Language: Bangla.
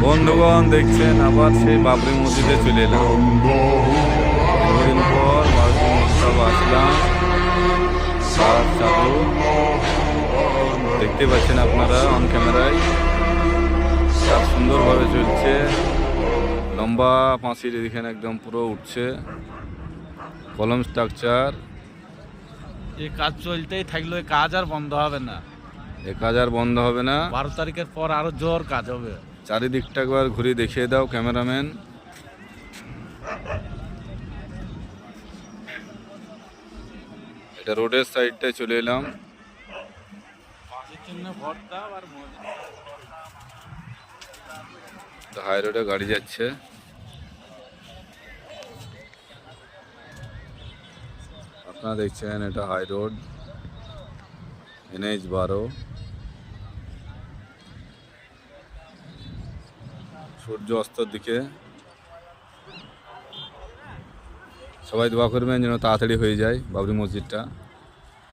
বন্ধুগণ দেখছেন আবার সেই বাবরি মসজিদে চলে এলাম। দীর্ঘদিন পর বাবরি মসজিদ আসলাম। কাজ চালু দেখতে পাচ্ছেন আপনারা অন ক্যামেরায়। কাজ সুন্দরভাবে চলছে। লম্বা পাঁচিল এখানে একদম পুরো উঠছে, কলম স্ট্রাকচার। এই কাজ চলতেই থাকলো, এই কাজ আর বন্ধ হবে না। এ কাজ আর বন্ধ হবে না। 12 তারিখের পর আরো জোর কাজ হবে। চারিদিকটা একবার ঘুরে দেখিয়ে দাও ক্যামেরাম্যান। এটা রোডের সাইডটায় চলে এলাম। হাই রোডে গাড়ি যাচ্ছে। আপনারা দেখছেন এটা হাই রোড, NH-12। সূর্য অস্তর দিকে। সবাই দোয়া করবেন যেন তাড়াতাড়ি হয়ে যায় বাবরি মসজিদটা।